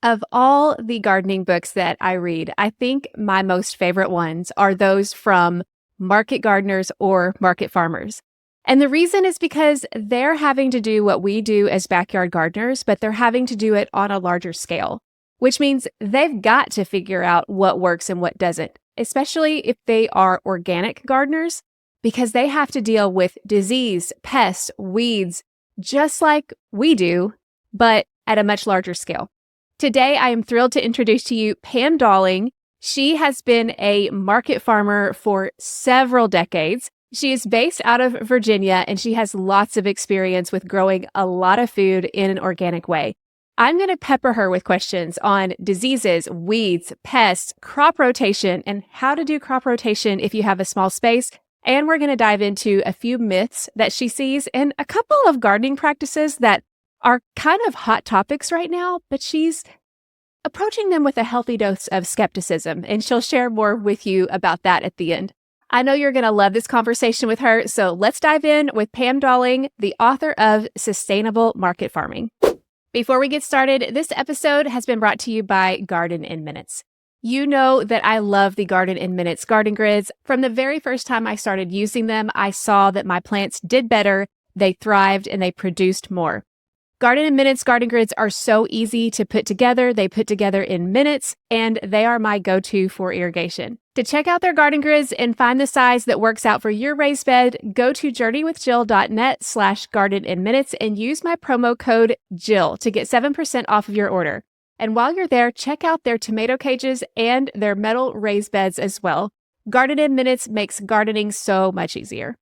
Of all the gardening books that I read, I think my most favorite ones are those from market gardeners or market farmers. And the reason is because they're having to do what we do as backyard gardeners, but they're having to do it on a larger scale, which means they've got to figure out what works and what doesn't, especially if they are organic gardeners, because they have to deal with disease, pests, weeds, just like we do, but at a much larger scale. Today, I am thrilled to introduce to you Pam Dawling. She has been a market farmer for several decades. She is based out of Virginia, and she has lots of experience with growing a lot of food in an organic way. I'm going to pepper her with questions on diseases, weeds, pests, crop rotation, and how to do crop rotation if you have a small space. And we're going to dive into a few myths that she sees and a couple of gardening practices that are kind of hot topics right now, but she's approaching them with a healthy dose of skepticism, and she'll share more with you about that at the end. I know you're going to love this conversation with her, so let's dive in with Pam Dawling, the author of Sustainable Market Farming. Before we get started, this episode has been brought to you by Garden in Minutes. You know that I love the Garden in Minutes garden grids. From the very first time I started using them, I saw that my plants did better, they thrived, and they produced more. Garden in Minutes garden grids are so easy to put together. They put together in minutes, and they are my go-to for irrigation. To check out their garden grids and find the size that works out for your raised bed, go to journeywithjill.net/gardeninminutes and use my promo code JILL to get 7% off of your order. And while you're there, check out their tomato cages and their metal raised beds as well. Garden in Minutes makes gardening so much easier.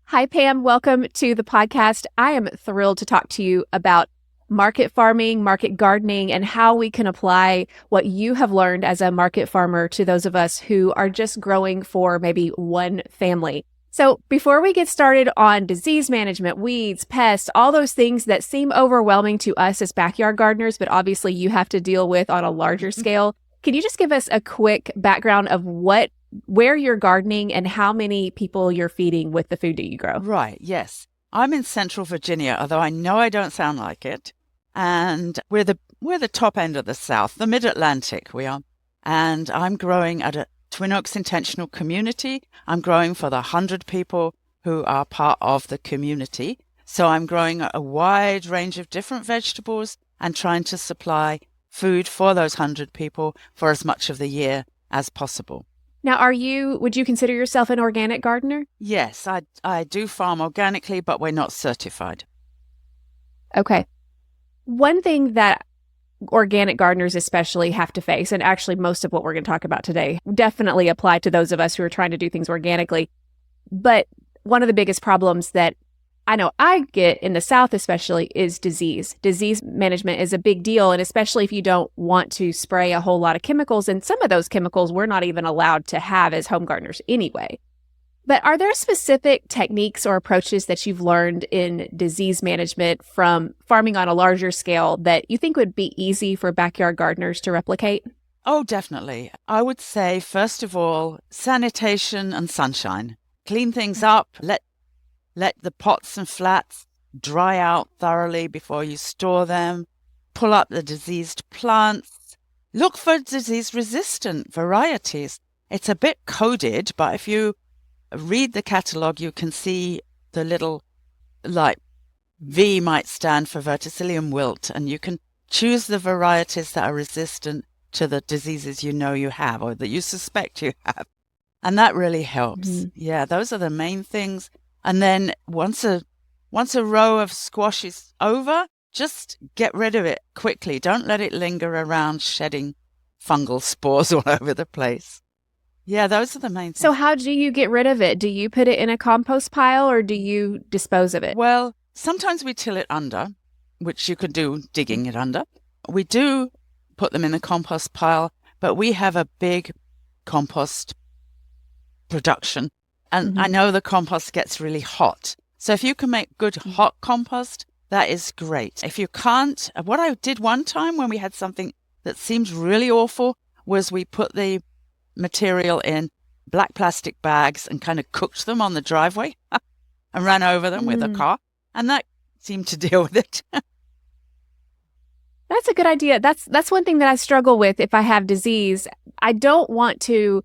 Hi, Pam. Welcome to the podcast. I am thrilled to talk to you about market farming, market gardening, and how we can apply what you have learned as a market farmer to those of us who are just growing for maybe one family. So before we get started on disease management, weeds, pests, all those things that seem overwhelming to us as backyard gardeners, but obviously you have to deal with on a larger scale, can you just give us a quick background of where you're gardening and how many people you're feeding with the food that you grow? Right, yes. I'm in central Virginia, although I know I don't sound like it. And we're the top end of the South, the mid-Atlantic we are. And I'm growing at a Twin Oaks Intentional Community. I'm growing for the 100 people who are part of the community. So I'm growing a wide range of different vegetables and trying to supply food for those 100 people for as much of the year as possible. Now, would you consider yourself an organic gardener? Yes, I do farm organically, but we're not certified. Okay. One thing that organic gardeners especially have to face, and actually most of what we're going to talk about today definitely apply to those of us who are trying to do things organically. But one of the biggest problems that I know I get in the South especially is disease. Disease management is a big deal, and especially if you don't want to spray a whole lot of chemicals, and some of those chemicals we're not even allowed to have as home gardeners anyway. But are there specific techniques or approaches that you've learned in disease management from farming on a larger scale that you think would be easy for backyard gardeners to replicate? Oh, definitely. I would say, first of all, sanitation and sunshine. Clean things up, let the pots and flats dry out thoroughly before you store them. Pull up the diseased plants. Look for disease-resistant varieties. It's a bit coded, but if you read the catalog, you can see the little, V might stand for verticillium wilt, and you can choose the varieties that are resistant to the diseases you know you have or that you suspect you have. And that really helps. Mm-hmm. Yeah, those are the main things. And then once a row of squash is over, just get rid of it quickly. Don't let it linger around shedding fungal spores all over the place. Yeah, those are the main things. So how do you get rid of it? Do you put it in a compost pile or do you dispose of it? Well, sometimes we till it under, which you could do digging it under. We do put them in the compost pile, but we have a big compost production. And I know the compost gets really hot. So if you can make good hot compost, that is great. If you can't, what I did one time when we had something that seemed really awful was we put the material in black plastic bags and kind of cooked them on the driveway and ran over them with a car. And that seemed to deal with it. That's a good idea. That's one thing that I struggle with if I have disease. I don't want to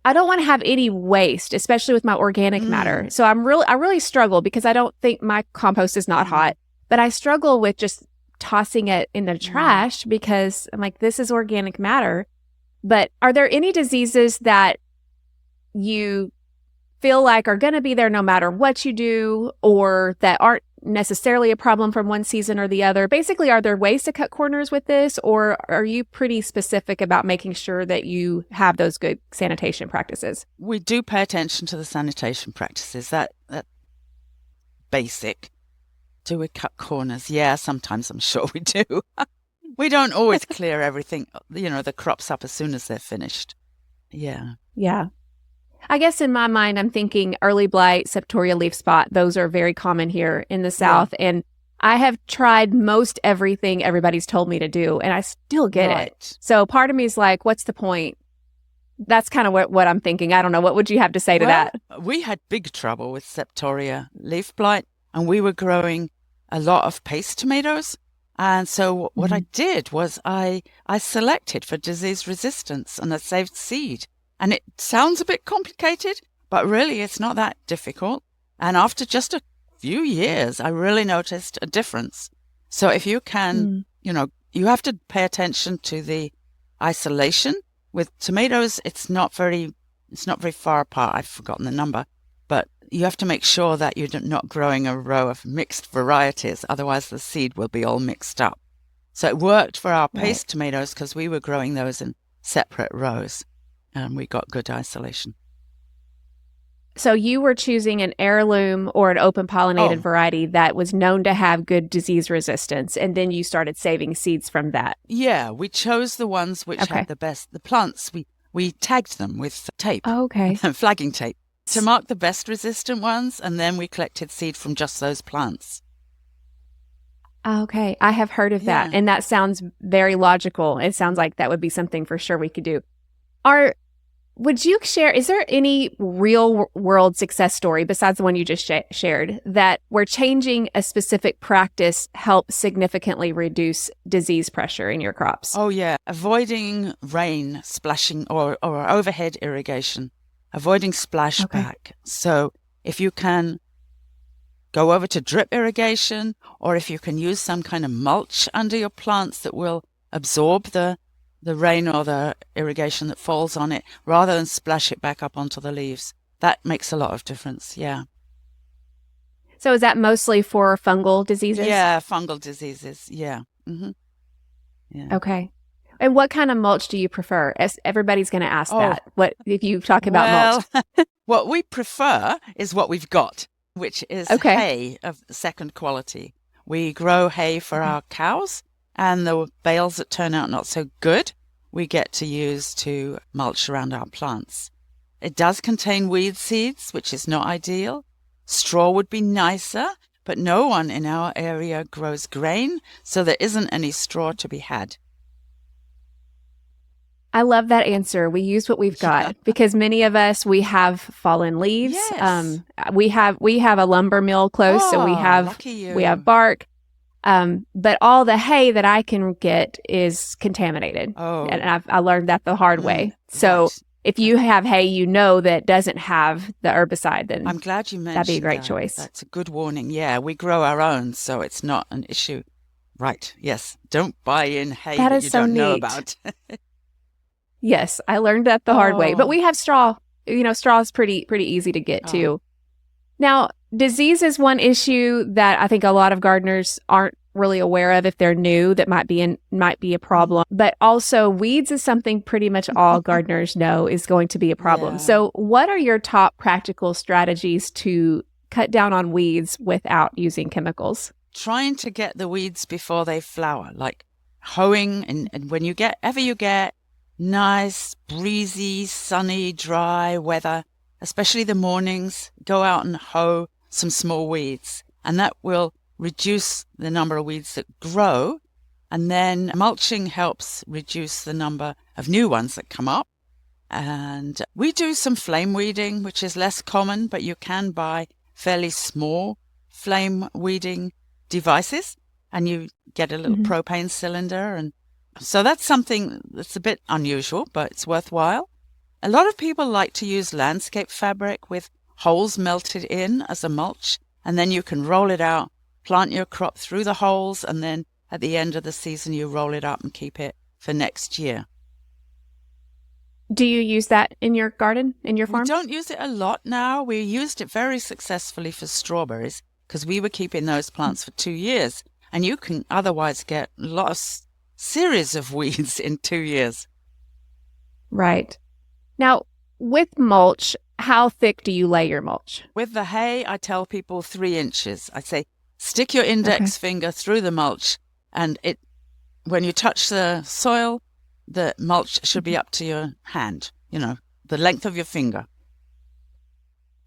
have any waste, especially with my organic matter. So I really struggle because I don't think my compost is not hot, but I struggle with just tossing it in the trash because I'm like, this is organic matter. But are there any diseases that you feel like are going to be there no matter what you do, or that aren't necessarily a problem from one season or the other? Basically, are there ways to cut corners with this, or are you pretty specific about making sure that you have those good sanitation practices? We do pay attention to the sanitation practices. That basic. Do we cut corners? Yeah, sometimes I'm sure we do. We don't always clear everything, the crops up as soon as they're finished. Yeah. Yeah. I guess in my mind, I'm thinking early blight, septoria leaf spot. Those are very common here in the South. Yeah. And I have tried most everything everybody's told me to do, and I still get it. So part of me is like, what's the point? That's kind of what I'm thinking. I don't know. What would you have to say to that? We had big trouble with septoria leaf blight, and we were growing a lot of paste tomatoes. And so what I did was I selected for disease resistance, and I saved seed. And it sounds a bit complicated, but really it's not that difficult. And after just a few years, I really noticed a difference. So if you can, you have to pay attention to the isolation. With tomatoes, it's not very far apart. I've forgotten the number, but you have to make sure that you're not growing a row of mixed varieties. Otherwise, the seed will be all mixed up. So it worked for our paste tomatoes because we were growing those in separate rows, and we got good isolation. So you were choosing an heirloom or an open pollinated variety that was known to have good disease resistance, and then you started saving seeds from that. Yeah, we chose the ones which had the best. The plants, we tagged them with tape. Oh, okay. Flagging tape to mark the best resistant ones, and then we collected seed from just those plants. Okay, I have heard of that, and that sounds very logical. It sounds like that would be something for sure we could do. Would you share, is there any real world success story besides the one you just shared that where changing a specific practice helped significantly reduce disease pressure in your crops? Oh, yeah. Avoiding rain splashing or overhead irrigation, avoiding splashback. So if you can go over to drip irrigation, or if you can use some kind of mulch under your plants that will absorb the rain or the irrigation that falls on it, rather than splash it back up onto the leaves. That makes a lot of difference, yeah. So is that mostly for fungal diseases? Yeah, fungal diseases, yeah. Mm-hmm. Yeah. Okay. And what kind of mulch do you prefer? Everybody's going to ask that. What if you talk about mulch? What we prefer is what we've got, which is hay of second quality. We grow hay for our cows, and the bales that turn out not so good, we get to use to mulch around our plants. It does contain weed seeds, which is not ideal. Straw would be nicer, but no one in our area grows grain, so there isn't any straw to be had. I love that answer. We use what we've got because many of us, we have fallen leaves. Yes. We have a lumber mill close, so we have bark. But all the hay that I can get is contaminated. And I learned that the hard way. So if you have hay, that doesn't have the herbicide, then I'm glad you mentioned that'd be a great choice. That's a good warning. Yeah, we grow our own, so it's not an issue. Right. Yes. Don't buy in hay that you don't know about. Yes, I learned that the hard way. But we have straw. Straw is pretty easy to get too. Now, disease is one issue that I think a lot of gardeners aren't really aware of if they're new. That might be a problem. But also, weeds is something pretty much all gardeners know is going to be a problem. Yeah. So, what are your top practical strategies to cut down on weeds without using chemicals? Trying to get the weeds before they flower, like hoeing, and when you get nice, breezy, sunny, dry weather, especially the mornings, go out and hoe some small weeds, and that will reduce the number of weeds that grow. And then mulching helps reduce the number of new ones that come up. And we do some flame weeding, which is less common, but you can buy fairly small flame weeding devices. and you get a little propane cylinder. And so that's something that's a bit unusual, but it's worthwhile. A lot of people like to use landscape fabric with holes melted in as a mulch, and then you can roll it out, plant your crop through the holes, and then at the end of the season, you roll it up and keep it for next year. Do you use that in your garden, in your farm? We don't use it a lot now. We used it very successfully for strawberries because we were keeping those plants for 2 years. And you can otherwise get a lot of series of weeds in 2 years. Right. Now, with mulch, how thick do you lay your mulch? With the hay, I tell people 3 inches. I say, stick your index finger through the mulch, and when you touch the soil, the mulch should be up to your hand, the length of your finger.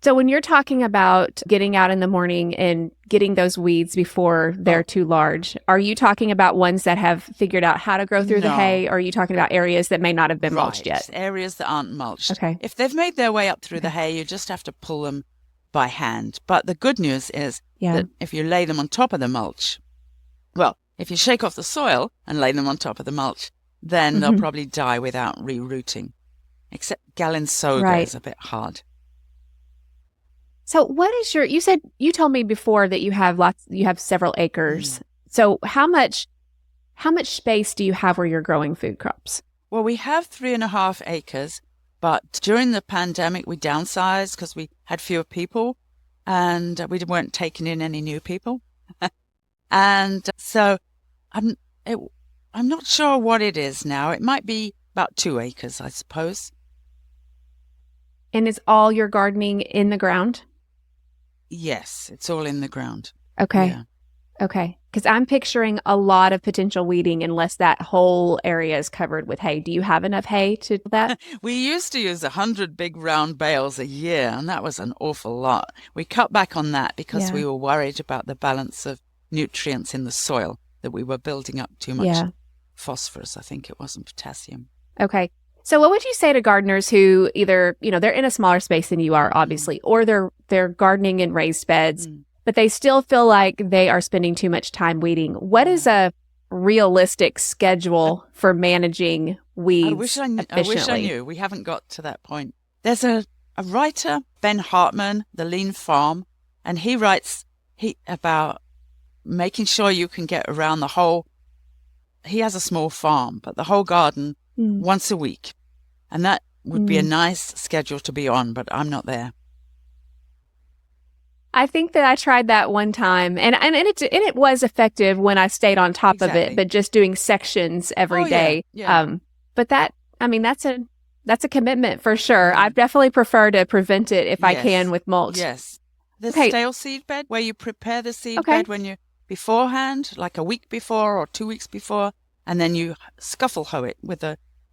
So when you're talking about getting out in the morning and getting those weeds before they're too large, are you talking about ones that have figured out how to grow through the hay, or are you talking about areas that may not have been mulched yet? Areas that aren't mulched. Okay. If they've made their way up through the hay, you just have to pull them by hand. But the good news is that if you lay them on top of the mulch, if you shake off the soil and lay them on top of the mulch, then they'll probably die without rerouting. Except Galensoga is a bit hard. So what is you told me before that you have several acres. So how much space do you have where you're growing food crops? Well, we have 3.5 acres, but during the pandemic, we downsized because we had fewer people and we weren't taking in any new people. And so I'm not sure what it is now. It might be about 2 acres, I suppose. And is all your gardening in the ground? Yes, it's all in the ground. Okay. Yeah. Okay. Because I'm picturing a lot of potential weeding unless that whole area is covered with hay. Do you have enough hay to do that? We used to use 100 big round bales a year, and that was an awful lot. We cut back on that because we were worried about the balance of nutrients in the soil, that we were building up too much phosphorus, I think it was, and potassium. Okay. So what would you say to gardeners who either, they're in a smaller space than you are, obviously, or they're gardening in raised beds, but they still feel like they are spending too much time weeding? What is a realistic schedule for managing weeds efficiently? I wish I knew. We haven't got to that point. There's a writer, Ben Hartman, The Lean Farm, and he writes about making sure you can get around the whole. He has a small farm, but the whole garden once a week. And that would be a nice schedule to be on, but I'm not there. I think that I tried that one time, and it was effective when I stayed on top of it, but just doing sections every day. Yeah. But that's a commitment for sure. I definitely prefer to prevent it if I can with mulch. Yes. The stale seed bed, where you prepare the seed bed when you beforehand, like a week before or 2 weeks before, and then you scuffle hoe it with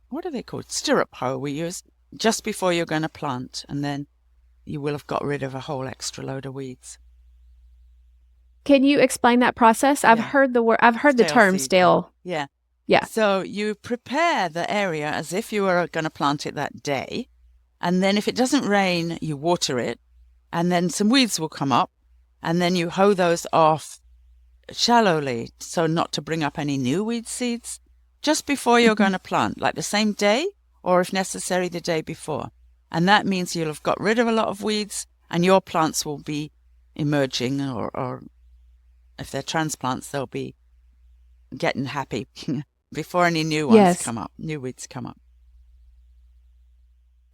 what are they called? Stirrup hoe we use just before you're going to plant, and then you will have got rid of a whole extra load of weeds. Can you explain that process? I've heard the term stale. Yeah. Yeah. So you prepare the area as if you were going to plant it that day, and then if it doesn't rain, you water it, and then some weeds will come up, and then you hoe those off shallowly, so not to bring up any new weed seeds, just before you're going to plant, like the same day, or if necessary, the day before. And that means you'll have got rid of a lot of weeds, and your plants will be emerging, or if they're transplants, they'll be getting happy before any new ones come up, new weeds come up.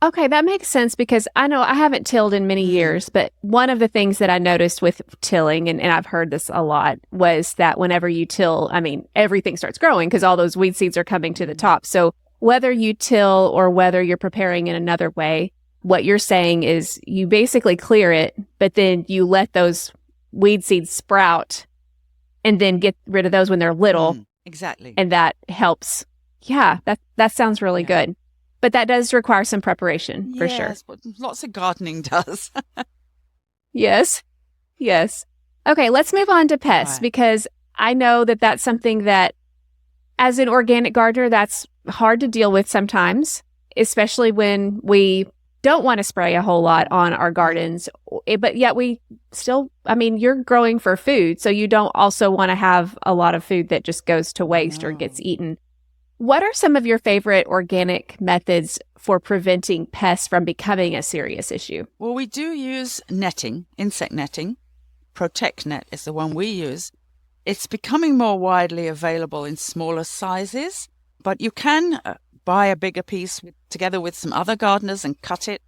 Okay, that makes sense, because I know I haven't tilled in many years, but one of the things that I noticed with tilling, and I've heard this a lot, was that whenever you till, everything starts growing because all those weed seeds are coming to the top. So whether you till or whether you're preparing in another way, what you're saying is you basically clear it, but then you let those weed seeds sprout and then get rid of those when they're little. Exactly. And that helps. Yeah, that sounds really good. But that does require some preparation, for sure. Yes, but lots of gardening does. Yes. Okay, let's move on to pests, because I know that that's something that, as an organic gardener, that's hard to deal with sometimes, especially when we don't want to spray a whole lot on our gardens, but yet we still, I mean, you're growing for food, so you don't also want to have a lot of food that just goes to waste or gets eaten. What are some of your favorite organic methods for preventing pests from becoming a serious issue? Well, we do use netting, insect netting. Protect Net is the one we use. It's becoming more widely available in smaller sizes, but you can buy a bigger piece together with some other gardeners and cut it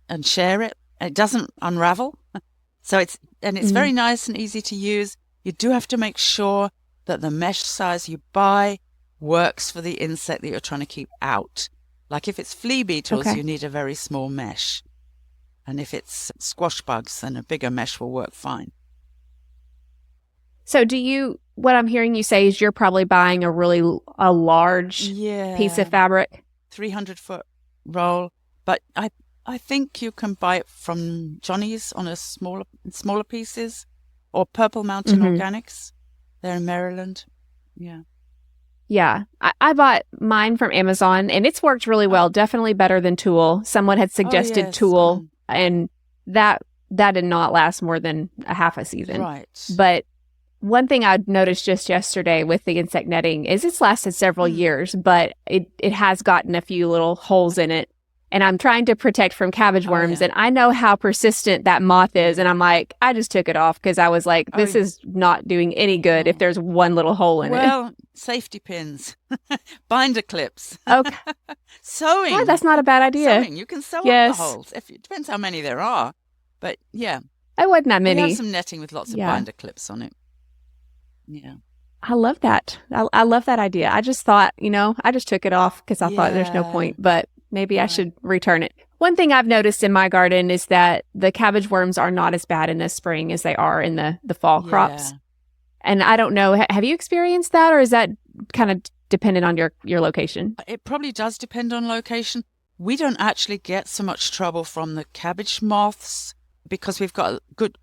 and share it. It doesn't unravel. So it's very nice and easy to use. You do have to make sure that the mesh size you buy works for the insect that you're trying to keep out. Like if it's flea beetles, you need a very small mesh. And if it's squash bugs, then a bigger mesh will work fine. So what I'm hearing you say is you're probably buying a large piece of fabric. 300-foot roll. But I think you can buy it from Johnny's on smaller pieces, or Purple Mountain Organics. They're in Maryland. Yeah. Yeah, I bought mine from Amazon, and it's worked really well. Definitely better than Tulle. Someone had suggested Tulle, and that did not last more than a half a season. Right. But one thing I noticed just yesterday with the insect netting is it's lasted several years, but it has gotten a few little holes in it. And I'm trying to protect from cabbage worms, and I know how persistent that moth is. And I'm like, I just took it off because I was like, this is not doing any good if there's one little hole in it. Well, safety pins, binder clips. Okay. Sewing. Oh, that's not a bad idea. Sewing. You can sew up the holes. It depends how many there are. But yeah. It wasn't that many. We have some netting with lots of binder clips on it. Yeah. I love that. I love that idea. I just thought, I just took it off because I thought there's no point, but maybe I should return it. One thing I've noticed in my garden is that the cabbage worms are not as bad in the spring as they are in the fall crops. And I don't know, have you experienced that, or is that kind of dependent on your location? It probably does depend on location. We don't actually get so much trouble from the cabbage moths because we've got good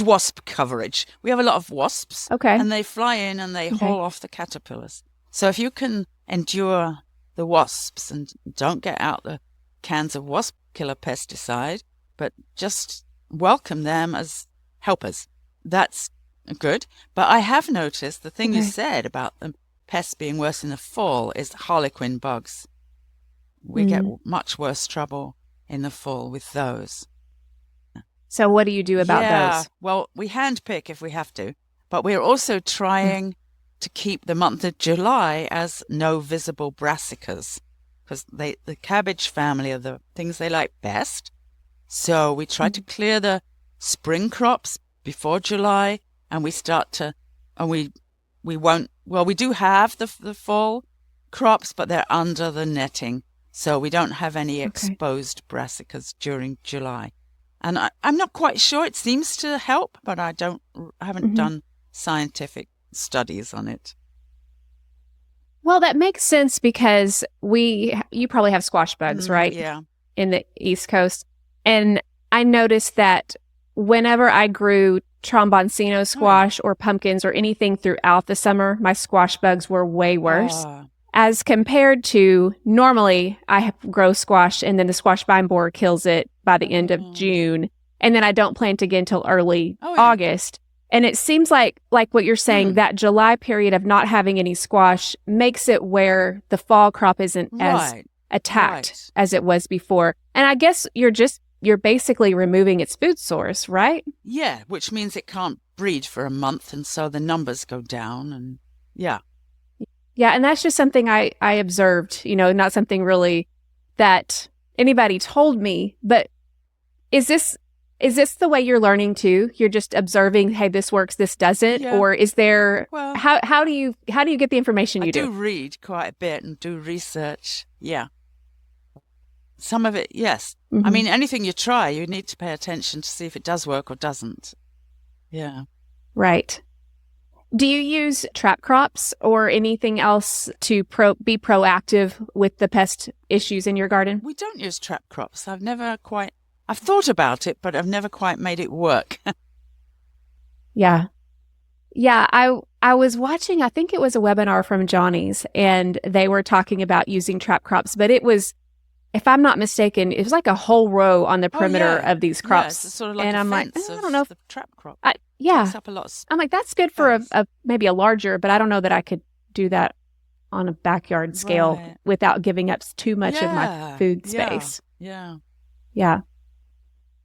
wasp coverage. We have a lot of wasps. Okay. And they fly in and they haul off the caterpillars. So if you can endure the wasps and don't get out the cans of wasp killer pesticide, but just welcome them as helpers, that's good. But I have noticed the thing you said about the pests being worse in the fall is harlequin bugs. We get much worse trouble in the fall with those. So what do you do about those? Well, we handpick if we have to, but we're also trying to keep the month of July as no visible brassicas, because the cabbage family are the things they like best. So we try to clear the spring crops before July, and we start to, and we won't, well, we do have the fall crops, but they're under the netting. So we don't have any exposed brassicas during July. And I'm not quite sure. It seems to help, but I haven't done scientific studies on it. Well, that makes sense because you probably have squash bugs, right? Yeah. In the East Coast. And I noticed that whenever I grew tromboncino squash or pumpkins or anything throughout the summer, my squash bugs were way worse. As compared to normally I grow squash and then the squash vine borer kills it by the end of June. And then I don't plant again until early August. And it seems like what you're saying, that July period of not having any squash makes it where the fall crop isn't as attacked as it was before. And I guess you're basically removing its food source, right? Yeah, which means it can't breed for a month. And so the numbers go down and Yeah, and that's just something I observed, not something really that anybody told me. But is this the way you're learning too? You're just observing, hey, this works, this doesn't? Yeah. Or is there, well, how do you get the information you do? I do read quite a bit and do research. Yeah. Some of it, yes. I mean, anything you try, you need to pay attention to see if it does work or doesn't. Yeah. Right. Do you use trap crops or anything else to be proactive with the pest issues in your garden? We don't use trap crops. I've thought about it, but I've never quite made it work. Yeah. Yeah, I was watching, I think it was a webinar from Johnny's, and they were talking about using trap crops, but it was if I'm not mistaken, it was like a whole row on the Oh, perimeter yeah. of these Yeah, crops. it's sort of like And a I'm like, fence I of don't know if the trap crop. yeah. Takes up a lot of I'm like, that's good for space. a maybe a larger, but I don't know that I could do that on a backyard scale Right. without giving up too much of my Yeah. food Yeah. space. Yeah. Yeah.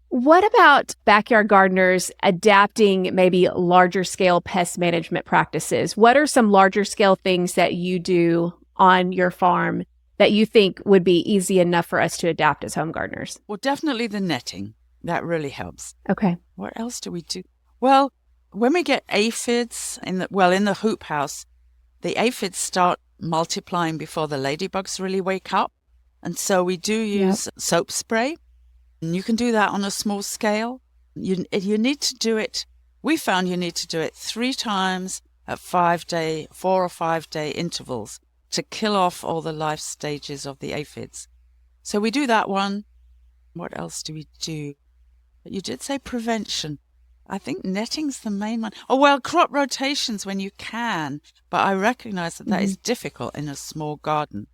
What about backyard gardeners adapting maybe larger scale pest management practices? What are some larger scale things that you do on your farm that you think would be easy enough for us to adapt as home gardeners? Well, definitely the netting. That really helps. Okay. What else do we do? Well, when we get aphids in the hoop house, the aphids start multiplying before the ladybugs really wake up. And so we do use soap spray. And you can do that on a small scale. You need to do it. We found you need to do it 3 times at 4 or 5 day intervals to kill off all the life stages of the aphids. So we do that one. What else do we do? You did say prevention. I think netting's the main one. Oh, well, crop rotations when you can, but I recognize that is difficult in a small garden.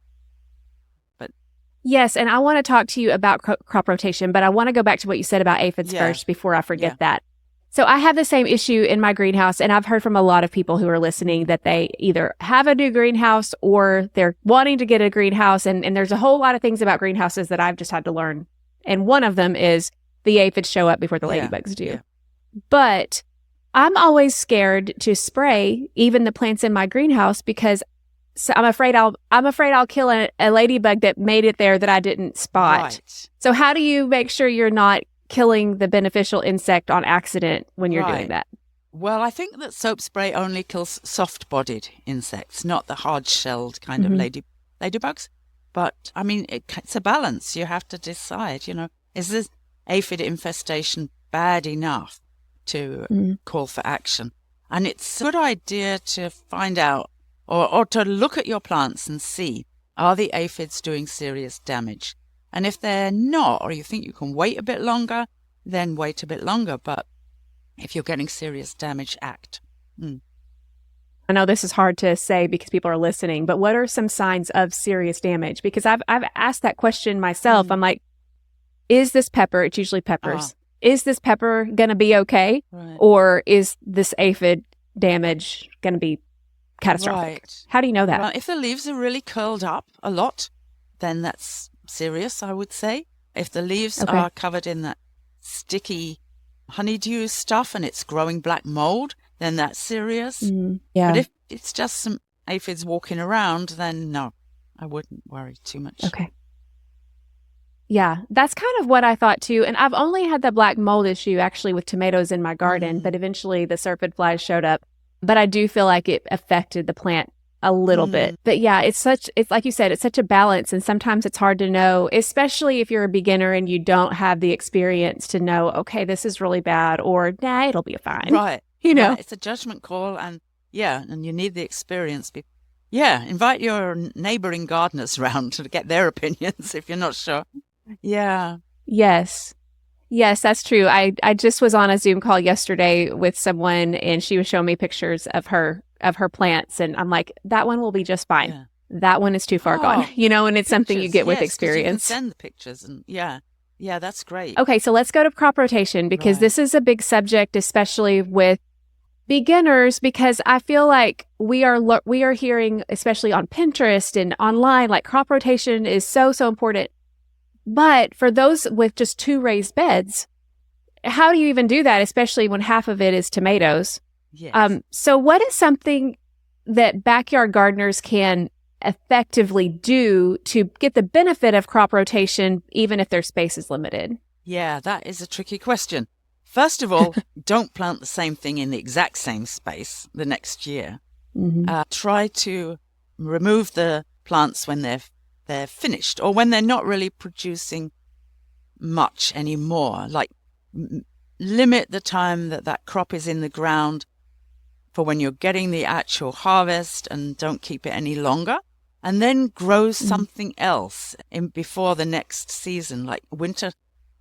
Yes, and I want to talk to you about crop rotation, but I want to go back to what you said about aphids first before I forget that. So I have the same issue in my greenhouse, and I've heard from a lot of people who are listening that they either have a new greenhouse or they're wanting to get a greenhouse, and there's a whole lot of things about greenhouses that I've just had to learn. And one of them is the aphids show up before the ladybugs do. Yeah. But I'm always scared to spray even the plants in my greenhouse because I'm afraid I'll kill a ladybug that made it there that I didn't spot. Right. So how do you make sure you're not killing the beneficial insect on accident when you're doing that? Well, I think that soap spray only kills soft-bodied insects, not the hard-shelled kind of ladybugs. But, I mean, it's a balance. You have to decide, is this aphid infestation bad enough to call for action? And it's a good idea to find out or to look at your plants and see, are the aphids doing serious damage? And if they're not, or you think you can wait a bit longer, then wait a bit longer. But if you're getting serious damage, act. I know this is hard to say because people are listening, but what are some signs of serious damage? Because I've asked that question myself. I'm like, is this pepper? It's usually peppers. Is this pepper going to be okay? Right. Or is this aphid damage going to be catastrophic? Right. How do you know that? Well, if the leaves are really curled up a lot, then that's serious, I would say. If the leaves are covered in that sticky honeydew stuff and it's growing black mold, then that's serious. But if it's just some aphids walking around, then no, I wouldn't worry too much. Okay. Yeah, that's kind of what I thought too. And I've only had the black mold issue actually with tomatoes in my garden, but eventually the syrphid flies showed up. But I do feel like it affected the plant a little bit. But yeah, it's like you said, it's such a balance. And sometimes it's hard to know, especially if you're a beginner and you don't have the experience to know, okay, this is really bad, or nah, it'll be fine. Right. Right. It's a judgment call. And and you need the experience. Invite your neighboring gardeners round to get their opinions if you're not sure. Yeah. Yes, that's true. I just was on a Zoom call yesterday with someone and she was showing me pictures of her plants. And I'm like, that one will be just fine. Yeah. That one is too far gone, and it's something you get with experience. You can send the pictures and yeah, that's great. Okay. So let's go to crop rotation because this is a big subject, especially with beginners, because I feel like we are hearing, especially on Pinterest and online, like crop rotation is so important. But for those with just 2 raised beds, how do you even do that, especially when half of it is tomatoes? Yes. So what is something that backyard gardeners can effectively do to get the benefit of crop rotation, even if their space is limited? Yeah, that is a tricky question. First of all, don't plant the same thing in the exact same space the next year. Try to remove the plants when they're finished or when they're not really producing much anymore. Like limit the time that crop is in the ground for when you're getting the actual harvest and don't keep it any longer. And then grow something else before the next season, like winter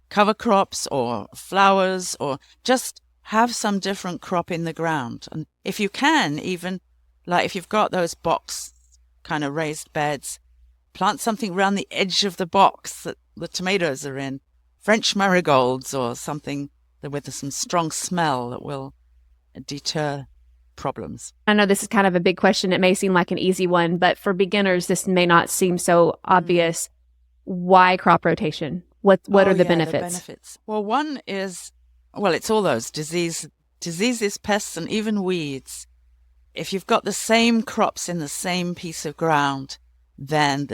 cover crops or flowers, or just have some different crop in the ground. And if you can, even like if you've got those box kind of raised beds, plant something around the edge of the box that the tomatoes are in, French marigolds or something with some strong smell that will deter problems. I know this is kind of a big question. It may seem like an easy one, but for beginners, this may not seem so obvious. Why crop rotation? What are the benefits? The benefits? Well, one is, it's all those diseases, pests, and even weeds. If you've got the same crops in the same piece of ground, then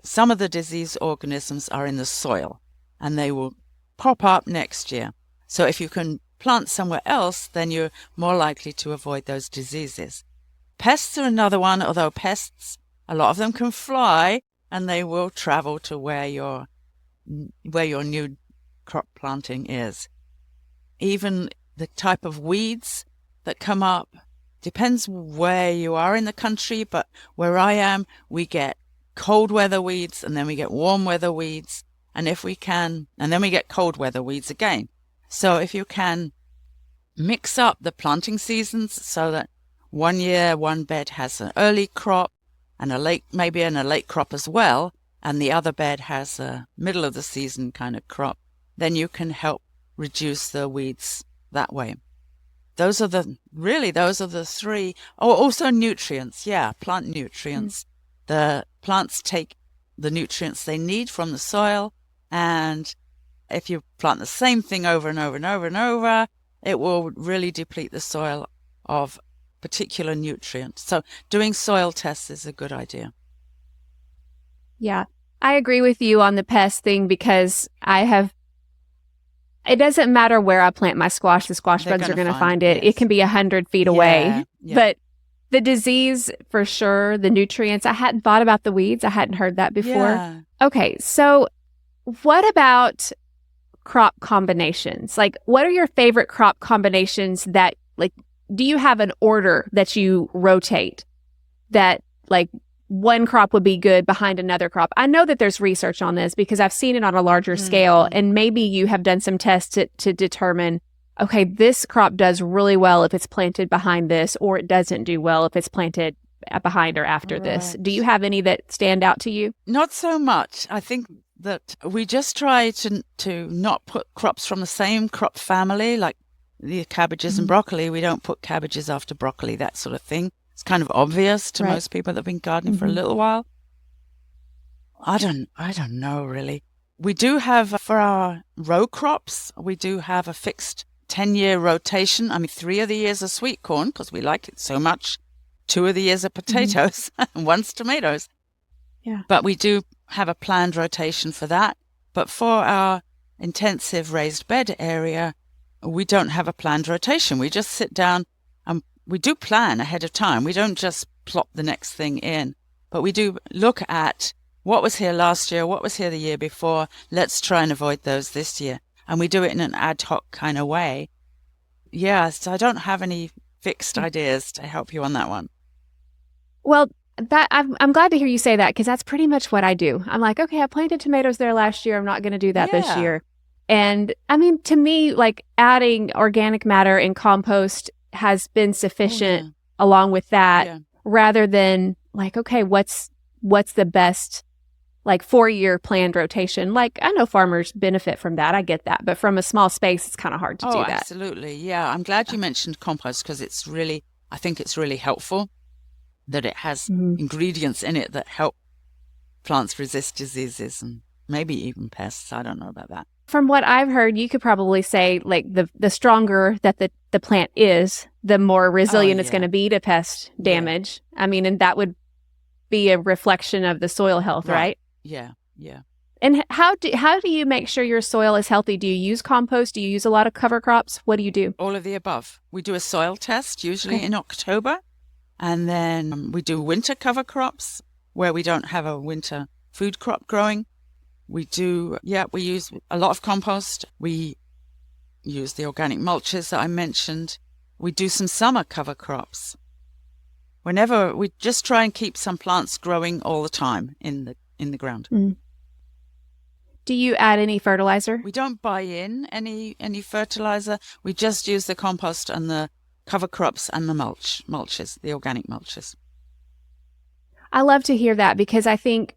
some of the disease organisms are in the soil and they will pop up next year. So if you can plant somewhere else, then you're more likely to avoid those diseases. Pests are another one, although pests, a lot of them can fly and they will travel to where your new crop planting is. Even the type of weeds that come up depends where you are in the country, but where I am, we get cold weather weeds and then we get warm weather weeds, and then we get cold weather weeds again. So if you can mix up the planting seasons so that one year one bed has an early crop and a late crop as well, and the other bed has a middle of the season kind of crop, then you can help reduce the weeds that way. Those are the three. Oh, also nutrients. Yeah, plant nutrients. The plants take the nutrients they need from the soil, and if you plant the same thing over and over and over and over, it will really deplete the soil of particular nutrients. So doing soil tests is a good idea. Yeah, I agree with you on the pest thing because it doesn't matter where I plant my squash, the squash bugs are going to find it. Yes. It can be 100 feet away. Yeah. But the disease, for sure, the nutrients, I hadn't thought about the weeds. I hadn't heard that before. Yeah. Okay, so what about crop combinations? Like, what are your favorite crop combinations that, like, do you have an order that you rotate that, like, one crop would be good behind another crop? I know that there's research on this because I've seen it on a larger scale, and maybe you have done some tests to determine, okay, this crop does really well if it's planted behind this, or it doesn't do well if it's planted behind or after this. Do you have any that stand out to you? Not so much. I think that we just try to not put crops from the same crop family, like the cabbages and broccoli. We don't put cabbages after broccoli, that sort of thing. It's kind of obvious to most people that have been gardening for a little while. I don't know, really. We do have, for our row crops, we do have a fixed 10-year rotation. I mean, 3 of the years are sweet corn because we like it so much. 2 of the years are potatoes and 1's tomatoes. Yeah. But we do have a planned rotation for that. But for our intensive raised bed area, we don't have a planned rotation. We just sit down and we do plan ahead of time. We don't just plop the next thing in, but we do look at what was here last year, what was here the year before. Let's try and avoid those this year. And we do it in an ad hoc kind of way. Yeah, so I don't have any fixed ideas to help you on that one. Well, I'm glad to hear you say that because that's pretty much what I do. I'm like, okay, I planted tomatoes there last year. I'm not going to do that this year. And I mean, to me, like adding organic matter and compost has been sufficient along with that rather than like, okay, what's the best like 4-year planned rotation? Like I know farmers benefit from that. I get that. But from a small space, it's kind of hard to do that. Absolutely. Yeah. I'm glad you mentioned compost because I think it's really helpful that it has ingredients in it that help plants resist diseases and maybe even pests. I don't know about that. From what I've heard, you could probably say like the stronger that the plant is, the more resilient it's going to be to pest damage. Yeah. I mean, and that would be a reflection of the soil health, right? Yeah, yeah. And how do you make sure your soil is healthy? Do you use compost? Do you use a lot of cover crops? What do you do? All of the above. We do a soil test usually in October, and then we do winter cover crops where we don't have a winter food crop growing. We use a lot of compost. We use the organic mulches that I mentioned. We do some summer cover crops. Whenever we just try and keep some plants growing all the time in the ground. Do you add any fertilizer? We don't buy in any fertilizer. We just use the compost and the cover crops and the mulches, the organic mulches. I love to hear that because I think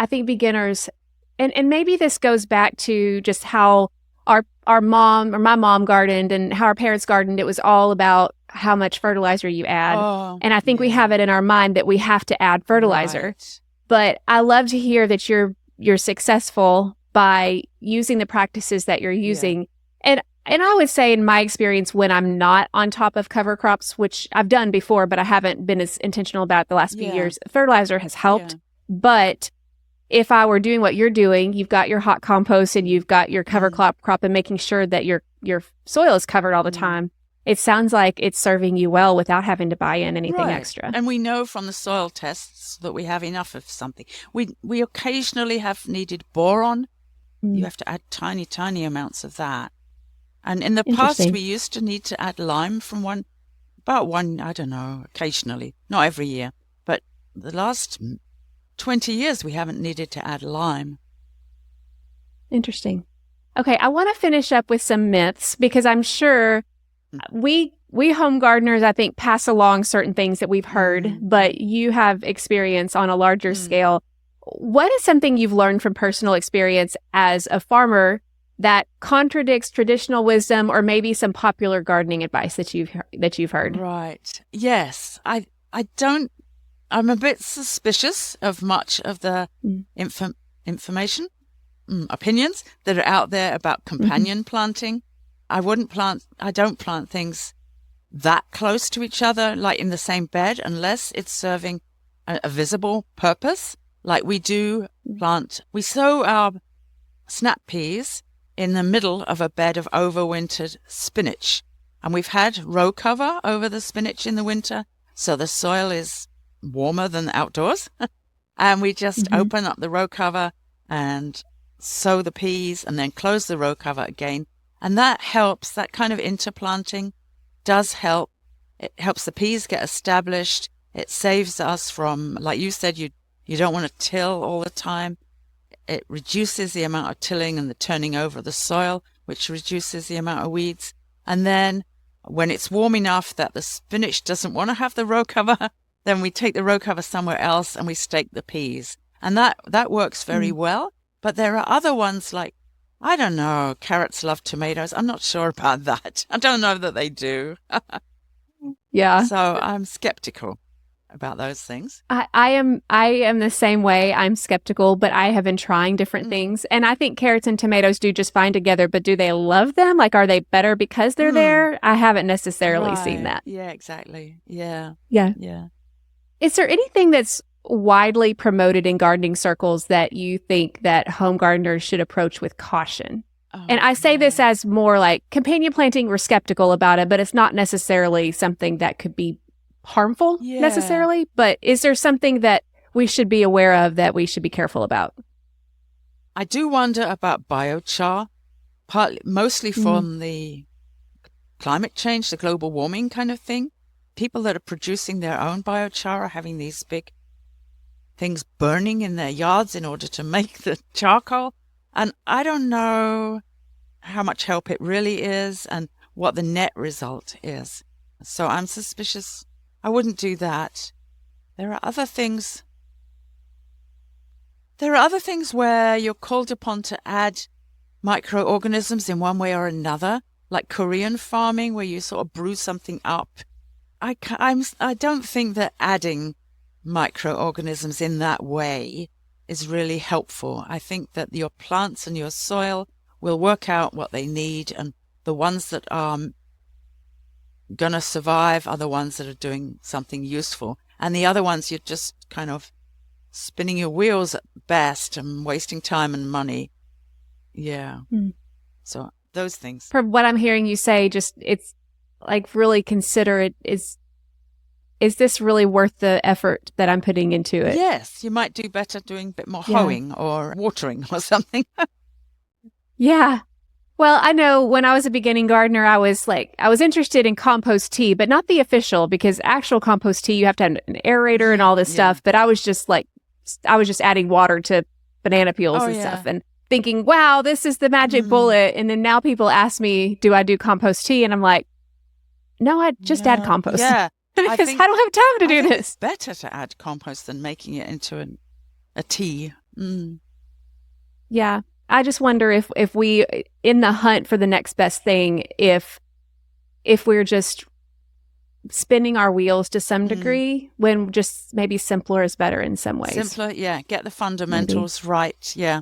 beginners, and maybe this goes back to just how our mom or my mom gardened and how our parents gardened. It was all about how much fertilizer you add. Oh, And I think we have it in our mind that we have to add fertilizer. Right. But I love to hear that you're successful by using the practices that you're using. And I would say in my experience, when I'm not on top of cover crops, which I've done before, but I haven't been as intentional about the last few years, fertilizer has helped. Yeah. But if I were doing what you're doing, you've got your hot compost and you've got your cover crop and making sure that your soil is covered all the time. It sounds like it's serving you well without having to buy in anything extra. And we know from the soil tests that we have enough of something. We occasionally have needed boron. You have to add tiny, tiny amounts of that. And in the past, we used to need to add lime from about one, I don't know, occasionally, not every year. But the last 20 years, we haven't needed to add lime. Interesting. Okay, I want to finish up with some myths because I'm sure we home gardeners, I think, pass along certain things that we've heard, but you have experience on a larger scale. What is something you've learned from personal experience as a farmer that contradicts traditional wisdom or maybe some popular gardening advice that you've heard? Right. Yes. I'm a bit suspicious of much of the information, opinions that are out there about companion planting. I don't plant things that close to each other, like in the same bed, unless it's serving a visible purpose. Like we sow our snap peas in the middle of a bed of overwintered spinach. And we've had row cover over the spinach in the winter, so the soil is warmer than outdoors. And we just open up the row cover and sow the peas and then close the row cover again. And that helps. That kind of interplanting does help. It helps the peas get established. It saves us from, like you said, you don't want to till all the time. It reduces the amount of tilling and the turning over of the soil, which reduces the amount of weeds. And then when it's warm enough that the spinach doesn't want to have the row cover, then we take the row cover somewhere else and we stake the peas. And that works very well. But there are other ones like, I don't know, carrots love tomatoes. I'm not sure about that. I don't know that they do. Yeah. So I'm skeptical about those things. I am the same way. I'm skeptical, but I have been trying different things. And I think carrots and tomatoes do just fine together, but do they love them? Like, are they better because they're there? I haven't necessarily seen that. Yeah, exactly. Yeah. Yeah. Is there anything that's widely promoted in gardening circles that you think that home gardeners should approach with caution? And I say this as more like companion planting, we're skeptical about it, but it's not necessarily something that could be harmful necessarily. But is there something that we should be aware of that we should be careful about? I do wonder about biochar, mostly from the climate change, the global warming kind of thing. People that are producing their own biochar are having these big things burning in their yards in order to make the charcoal. And I don't know how much help it really is and what the net result is. So I'm suspicious. I wouldn't do that. There are other things where you're called upon to add microorganisms in one way or another, like Korean farming, where you sort of brew something up. I don't think that adding microorganisms in that way is really helpful. I think that your plants and your soil will work out what they need, and the ones that are going to survive are the ones that are doing something useful. And the other ones, you're just kind of spinning your wheels at best and wasting time and money. Yeah. So those things. From what I'm hearing you say, just it's like really consider it. Is this really worth the effort that I'm putting into it? Yes. You might do better doing a bit more hoeing or watering or something. Yeah. Well, I know when I was a beginning gardener, I was interested in compost tea, but not the official, because actual compost tea, you have to have an aerator and all this stuff. But I was just adding water to banana peels and stuff and thinking, wow, this is the magic bullet. And then now people ask me, do I do compost tea? And I'm like, no, I just add compost. Yeah. I Because I don't have time to do think this. it's better to add compost than making it into a tea. Mm. Yeah. I just wonder if we, in the hunt for the next best thing, if we're just spinning our wheels to some degree, when just maybe simpler is better in some ways. Simpler, yeah. Get the fundamentals right, yeah.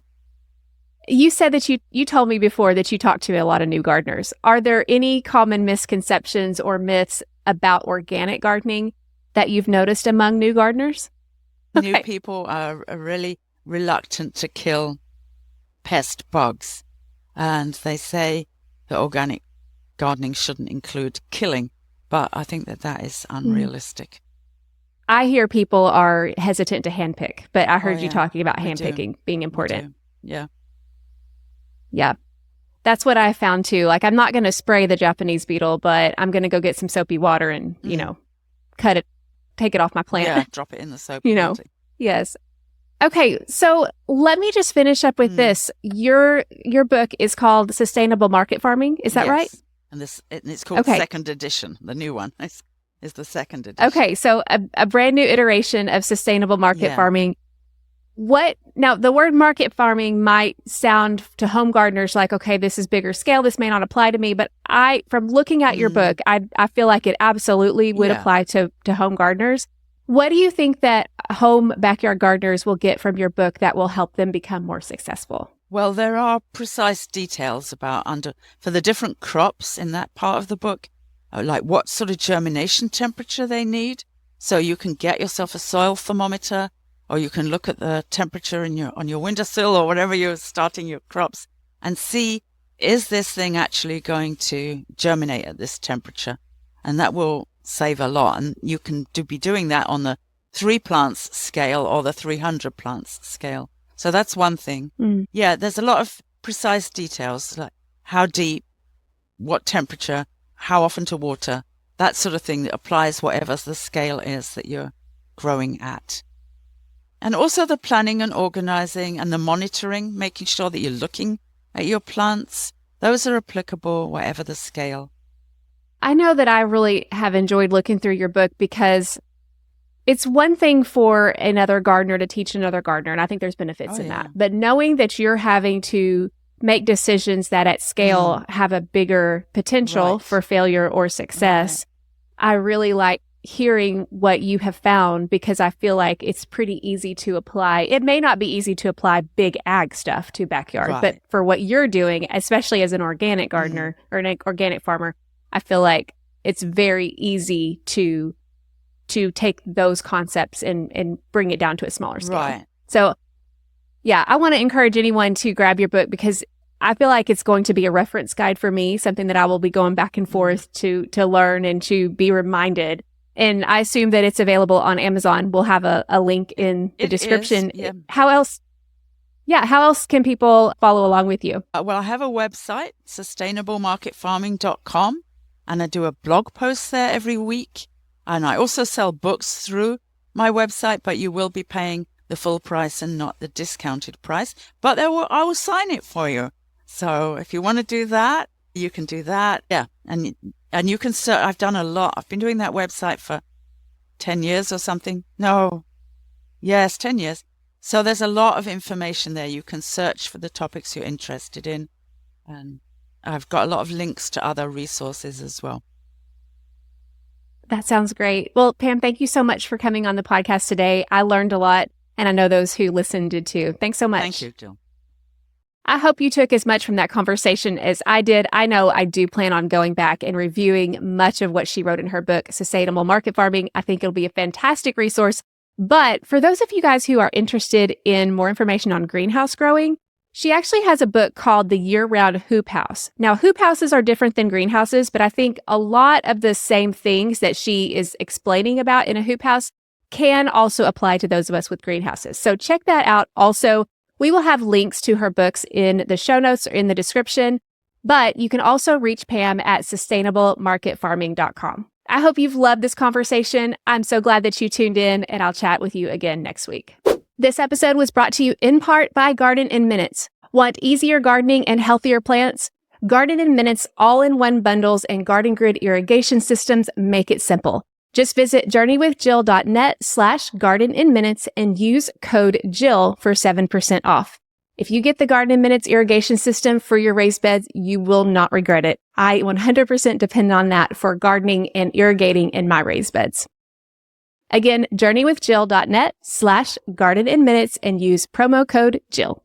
You said that you told me before that you talk to a lot of new gardeners. Are there any common misconceptions or myths about organic gardening that you've noticed among new gardeners? New people are really reluctant to kill pest bugs, and they say that organic gardening shouldn't include killing, but I think that is unrealistic. I hear people are hesitant to handpick, but I heard you yeah. talking about handpicking being important. Yeah. Yeah. That's what I found too. Like, I'm not going to spray the Japanese beetle, but I'm going to go get some soapy water and, cut it, take it off my plant. Yeah, drop it in the soap. Yes. Okay, so let me just finish up with this. Your book is called Sustainable Market Farming. Is that right? And it's called Second Edition. The new one is the second edition. Okay, so a brand new iteration of Sustainable Market Farming. Now, the word market farming might sound to home gardeners like, okay, this is bigger scale. This may not apply to me. But from looking at your book, I feel like it absolutely would apply to home gardeners. What do you think that home backyard gardeners will get from your book that will help them become more successful? Well, there are precise details about for the different crops in that part of the book, like what sort of germination temperature they need. So you can get yourself a soil thermometer, or you can look at the temperature on your windowsill or whatever you're starting your crops and see, is this thing actually going to germinate at this temperature? And that will save a lot. And you can be doing that on the 3 plants scale or the 300 plants scale. So that's one thing. Yeah, there's a lot of precise details, like how deep, what temperature, how often to water, that sort of thing that applies whatever the scale is that you're growing at. And also the planning and organizing and the monitoring, making sure that you're looking at your plants. Those are applicable whatever the scale. I know that I really have enjoyed looking through your book because it's one thing for another gardener to teach another gardener, and I think there's benefits in that. But knowing that you're having to make decisions that at scale have a bigger potential for failure or success, I really like hearing what you have found because I feel like it's pretty easy to apply. It may not be easy to apply big ag stuff to backyard, but for what you're doing, especially as an organic gardener or an organic farmer, I feel like it's very easy to take those concepts and bring it down to a smaller scale. Right. So, yeah, I want to encourage anyone to grab your book because I feel like it's going to be a reference guide for me, something that I will be going back and forth to learn and to be reminded. And I assume that it's available on Amazon. We'll have a link in the description. How else can people follow along with you? Well, I have a website, sustainablemarketfarming.com, and I do a blog post there every week. And I also sell books through my website, but you will be paying the full price and not the discounted price. But I will sign it for you. So if you want to do that, you can do that. Yeah. And you can search. I've done a lot. I've been doing that website for 10 years or something. No. Yes, 10 years. So there's a lot of information there. You can search for the topics you're interested in. And I've got a lot of links to other resources as well. That sounds great. Well, Pam, thank you so much for coming on the podcast today. I learned a lot, and I know those who listened did too. Thanks so much. Thank you, Jill. I hope you took as much from that conversation as I did. I know I do plan on going back and reviewing much of what she wrote in her book, Sustainable Market Farming. I think it'll be a fantastic resource. But for those of you guys who are interested in more information on greenhouse growing, she actually has a book called The Year-Round Hoop House. Now, hoop houses are different than greenhouses, but I think a lot of the same things that she is explaining about in a hoop house can also apply to those of us with greenhouses. So check that out. Also, we will have links to her books in the show notes or in the description, but you can also reach Pam at sustainablemarketfarming.com. I hope you've loved this conversation. I'm so glad that you tuned in, and I'll chat with you again next week. This episode was brought to you in part by Garden in Minutes. Want easier gardening and healthier plants? Garden in Minutes all-in-one bundles and Garden Grid irrigation systems make it simple. Just visit journeywithjill.net/gardeninminutes and use code Jill for 7% off. If you get the Garden in Minutes irrigation system for your raised beds, you will not regret it. I 100% depend on that for gardening and irrigating in my raised beds. Again, journeywithjill.net/gardeninminutes and use promo code Jill.